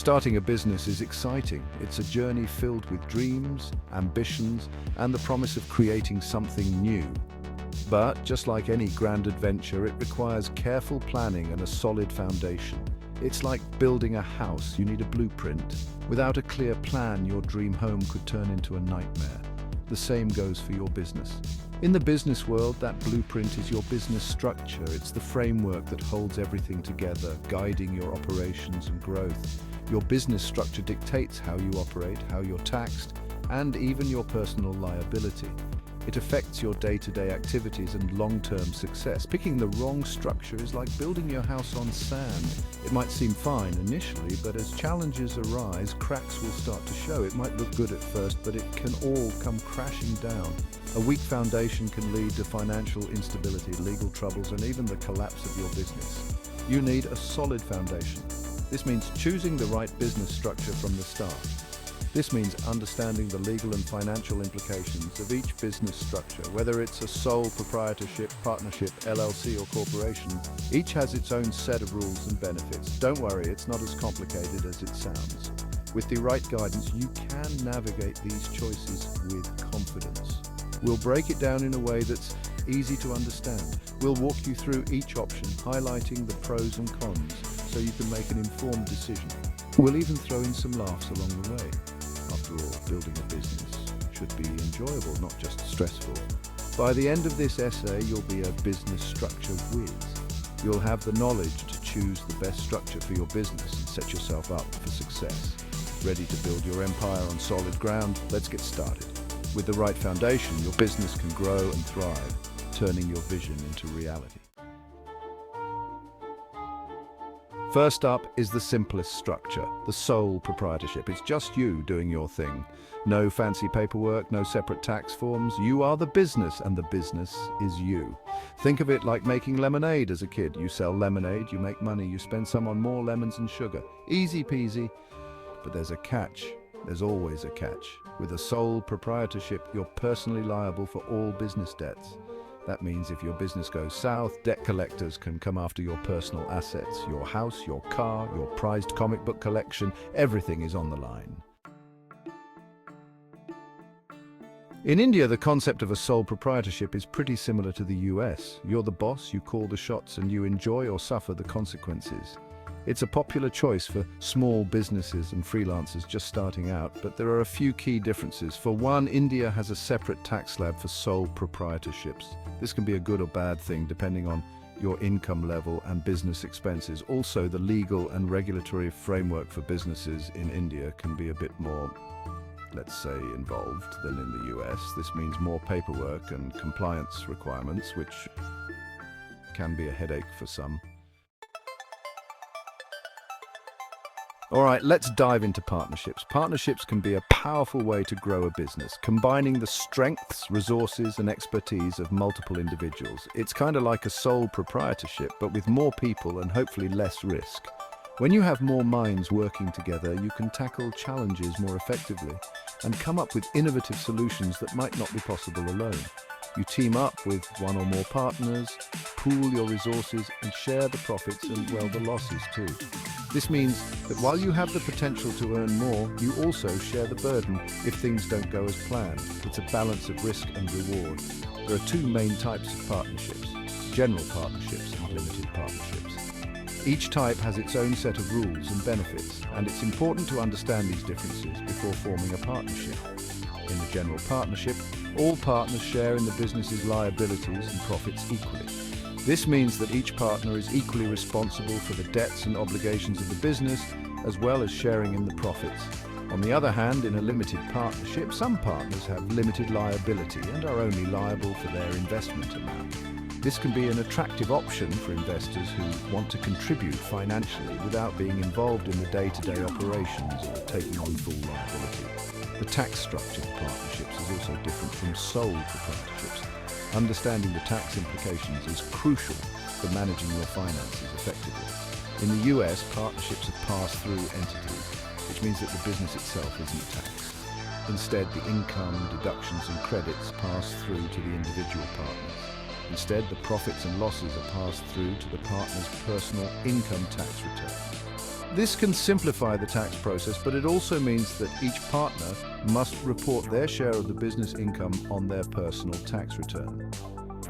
Starting a business is exciting. It's a journey filled with dreams, ambitions, and the promise of creating something new. But just like any grand adventure, it requires careful planning and a solid foundation. It's like building a house. You need a blueprint. Without a clear plan, your dream home could turn into a nightmare. The same goes for your business. In the business world, that blueprint is your business structure. It's the framework that holds everything together, guiding your operations and growth. Your business structure dictates how you operate, how you're taxed, and even your personal liability. It affects your day-to-day activities and long-term success. Picking the wrong structure is like building your house on sand. It might seem fine initially, but as challenges arise, cracks will start to show. It might look good at first, but it can all come crashing down. A weak foundation can lead to financial instability, legal troubles, and even the collapse of your business. You need a solid foundation. This means choosing the right business structure from the start. This means understanding the legal and financial implications of each business structure, whether it's a sole proprietorship, partnership, LLC, or corporation. Each has its own set of rules and benefits. Don't worry, it's not as complicated as it sounds. With the right guidance, you can navigate these choices with confidence. We'll break it down in a way that's easy to understand. We'll walk you through each option, highlighting the pros and cons, so you can make an informed decision. We'll even throw in some laughs along the way. After all, building a business should be enjoyable, not just stressful. By the end of this essay, you'll be a business structure whiz. You'll have the knowledge to choose the best structure for your business and set yourself up for success. Ready to build your empire on solid ground? Let's get started. With the right foundation, your business can grow and thrive, turning your vision into reality. First up is the simplest structure, the sole proprietorship. It's just you doing your thing. No fancy paperwork, no separate tax forms. You are the business, and the business is you. Think of it like making lemonade as a kid. You sell lemonade, you make money, you spend some on more lemons and sugar. Easy peasy. But there's a catch. There's always a catch. With a sole proprietorship, you're personally liable for all business debts. That means if your business goes south, debt collectors can come after your personal assets. Your house, your car, your prized comic book collection, everything is on the line. In India, the concept of a sole proprietorship is pretty similar to the US. You're the boss, you call the shots, and you enjoy or suffer the consequences. It's a popular choice for small businesses and freelancers just starting out, but there are a few key differences. For one, India has a separate tax slab for sole proprietorships. This can be a good or bad thing depending on your income level and business expenses. Also, the legal and regulatory framework for businesses in India can be a bit more, let's say, involved than in the US. This means more paperwork and compliance requirements, which can be a headache for some. All right, let's dive into partnerships. Partnerships can be a powerful way to grow a business, combining the strengths, resources, and expertise of multiple individuals. It's kind of like a sole proprietorship, but with more people and hopefully less risk. When you have more minds working together, you can tackle challenges more effectively and come up with innovative solutions that might not be possible alone. You team up with one or more partners, pool your resources, and share the profits and, well, the losses too. This means that while you have the potential to earn more, you also share the burden if things don't go as planned. It's a balance of risk and reward. There are two main types of partnerships: general partnerships and limited partnerships. Each type has its own set of rules and benefits, and it's important to understand these differences before forming a partnership. In the general partnership, all partners share in the business's liabilities and profits equally. This means that each partner is equally responsible for the debts and obligations of the business, as well as sharing in the profits. On the other hand, in a limited partnership, some partners have limited liability and are only liable for their investment amount. This can be an attractive option for investors who want to contribute financially without being involved in the day-to-day operations or taking on full liability. The tax structure of partnerships is also different from sole proprietorships. Understanding the tax implications is crucial for managing your finances effectively. In the US, partnerships are pass-through entities, which means that the business itself isn't taxed. Instead, the income, deductions and credits pass through to the individual partners. Instead, the profits and losses are passed through to the partner's personal income tax return. This can simplify the tax process, but it also means that each partner must report their share of the business income on their personal tax return.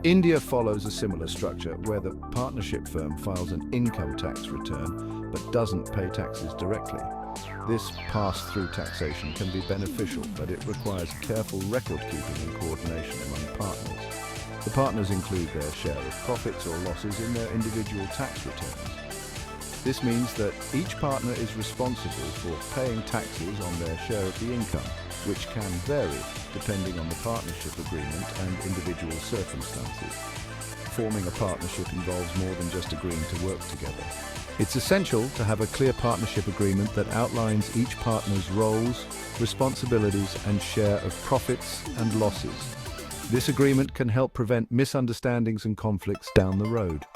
India follows a similar structure where the partnership firm files an income tax return but doesn't pay taxes directly. This pass-through taxation can be beneficial, but it requires careful record-keeping and coordination among partners. The partners include their share of profits or losses in their individual tax returns. This means that each partner is responsible for paying taxes on their share of the income, which can vary depending on the partnership agreement and individual circumstances. Forming a partnership involves more than just agreeing to work together. It's essential to have a clear partnership agreement that outlines each partner's roles, responsibilities, and share of profits and losses. This agreement can help prevent misunderstandings and conflicts down the road.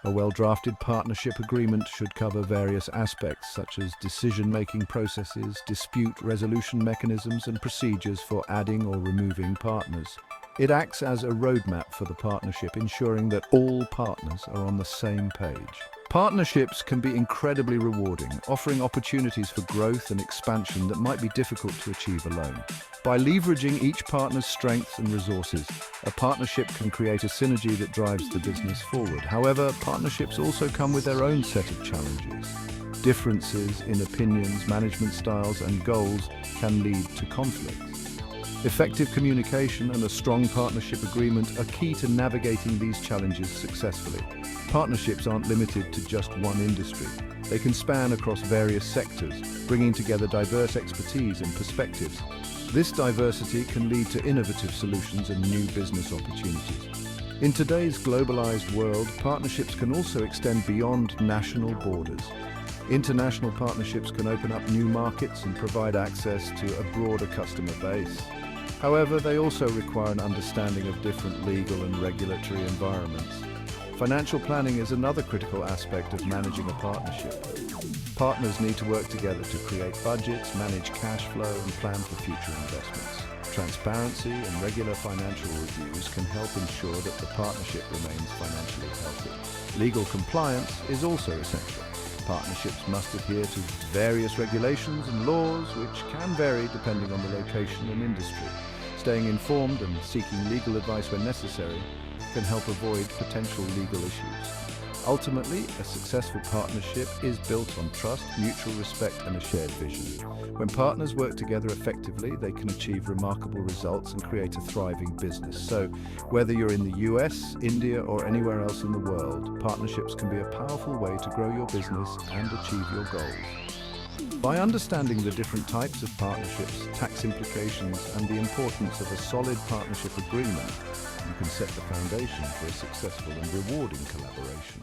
A well-drafted partnership agreement should cover various aspects such as decision-making processes, dispute resolution mechanisms, and procedures for adding or removing partners. It acts as a roadmap for the partnership, ensuring that all partners are on the same page. Partnerships can be incredibly rewarding, offering opportunities for growth and expansion that might be difficult to achieve alone. By leveraging each partner's strengths and resources, a partnership can create a synergy that drives the business forward. However, partnerships also come with their own set of challenges. Differences in opinions, management styles, and goals can lead to conflicts. Effective communication and a strong partnership agreement are key to navigating these challenges successfully. Partnerships aren't limited to just one industry. They can span across various sectors, bringing together diverse expertise and perspectives. This diversity can lead to innovative solutions and new business opportunities. In today's globalized world, partnerships can also extend beyond national borders. International partnerships can open up new markets and provide access to a broader customer base. However, they also require an understanding of different legal and regulatory environments. Financial planning is another critical aspect of managing a partnership. Partners need to work together to create budgets, manage cash flow, and plan for future investments. Transparency and regular financial reviews can help ensure that the partnership remains financially healthy. Legal compliance is also essential. Partnerships must adhere to various regulations and laws, which can vary depending on the location and industry. Staying informed and seeking legal advice when necessary can help avoid potential legal issues. Ultimately, a successful partnership is built on trust, mutual respect, and a shared vision. When partners work together effectively, they can achieve remarkable results and create a thriving business. So, whether you're in the US, India, or anywhere else in the world, partnerships can be a powerful way to grow your business and achieve your goals. By understanding the different types of partnerships, tax implications, and the importance of a solid partnership agreement, you can set the foundation for a successful and rewarding collaboration.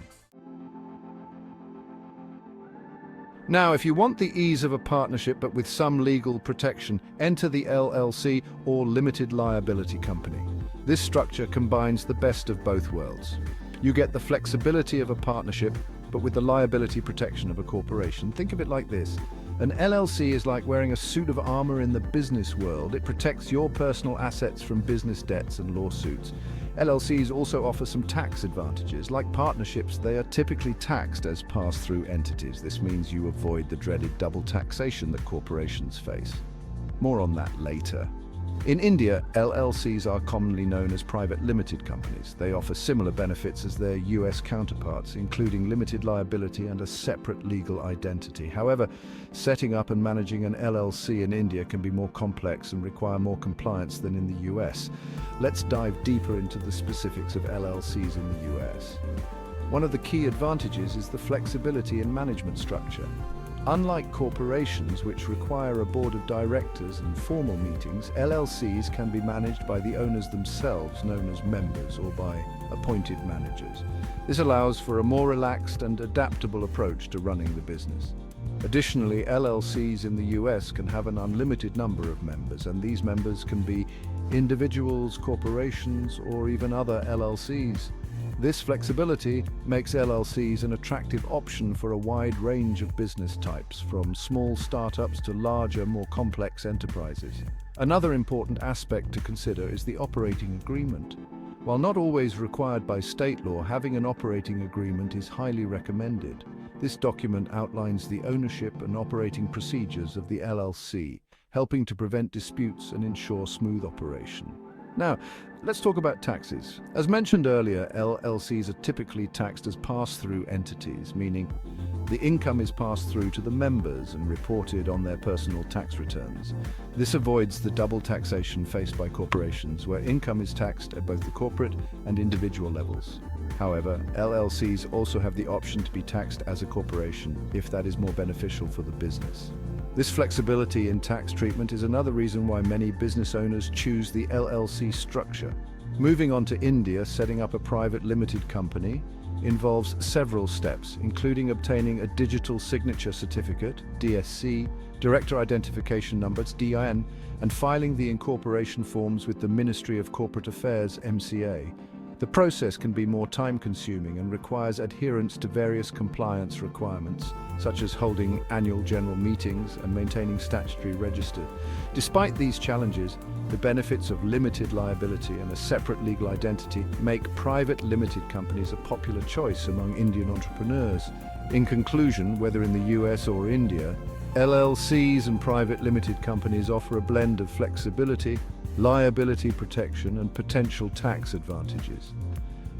Now, if you want the ease of a partnership but with some legal protection, enter the LLC or limited liability company. This structure combines the best of both worlds. You get the flexibility of a partnership but with the liability protection of a corporation. Think of it like this. An LLC is like wearing a suit of armor in the business world. It protects your personal assets from business debts and lawsuits. LLCs also offer some tax advantages. Like partnerships, they are typically taxed as pass-through entities. This means you avoid the dreaded double taxation that corporations face. More on that later. In India, LLCs are commonly known as private limited companies. They offer similar benefits as their US counterparts, including limited liability and a separate legal identity. However, setting up and managing an LLC in India can be more complex and require more compliance than in the US. Let's dive deeper into the specifics of LLCs in the US. One of the key advantages is the flexibility in management structure. Unlike corporations, which require a board of directors and formal meetings, LLCs can be managed by the owners themselves, known as members, or by appointed managers. This allows for a more relaxed and adaptable approach to running the business. Additionally, LLCs in the US can have an unlimited number of members, and these members can be individuals, corporations, or even other LLCs. This flexibility makes LLCs an attractive option for a wide range of business types, from small startups to larger, more complex enterprises. Another important aspect to consider is the operating agreement. While not always required by state law, having an operating agreement is highly recommended. This document outlines the ownership and operating procedures of the LLC, helping to prevent disputes and ensure smooth operation. Now, let's talk about taxes. As mentioned earlier, LLCs are typically taxed as pass-through entities, meaning the income is passed through to the members and reported on their personal tax returns. This avoids the double taxation faced by corporations, where income is taxed at both the corporate and individual levels. However, LLCs also have the option to be taxed as a corporation if that is more beneficial for the business. This flexibility in tax treatment is another reason why many business owners choose the LLC structure. Moving on to India, setting up a private limited company involves several steps, including obtaining a digital signature certificate, DSC, director identification number, DIN, and filing the incorporation forms with the Ministry of Corporate Affairs, MCA. The process can be more time-consuming and requires adherence to various compliance requirements, such as holding annual general meetings and maintaining statutory register. Despite these challenges, the benefits of limited liability and a separate legal identity make private limited companies a popular choice among Indian entrepreneurs. In conclusion, whether in the US or India, LLCs and private limited companies offer a blend of flexibility, liability protection, and potential tax advantages.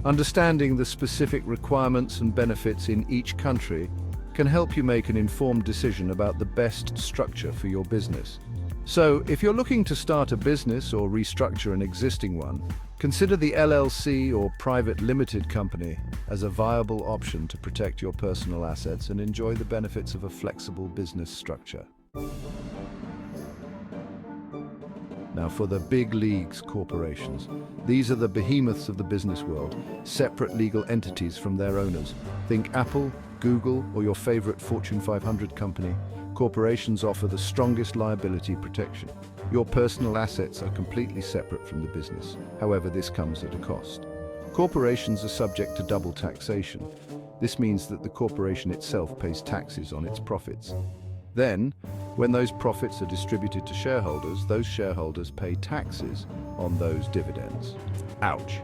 Understanding the specific requirements and benefits in each country can help you make an informed decision about the best structure for your business. So, if you're looking to start a business or restructure an existing one, consider the LLC or private limited company as a viable option to protect your personal assets and enjoy the benefits of a flexible business structure. Now, for the big leagues corporations, these are the behemoths of the business world, separate legal entities from their owners. Think Apple, Google, or your favorite Fortune 500 company. Corporations offer the strongest liability protection. Your personal assets are completely separate from the business. However, this comes at a cost. Corporations are subject to double taxation. This means that the corporation itself pays taxes on its profits. Then, when those profits are distributed to shareholders, those shareholders pay taxes on those dividends. Ouch!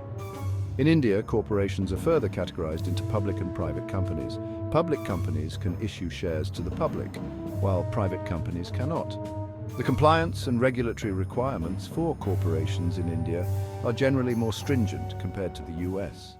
In India, corporations are further categorized into public and private companies. Public companies can issue shares to the public, while private companies cannot. The compliance and regulatory requirements for corporations in India are generally more stringent compared to the US.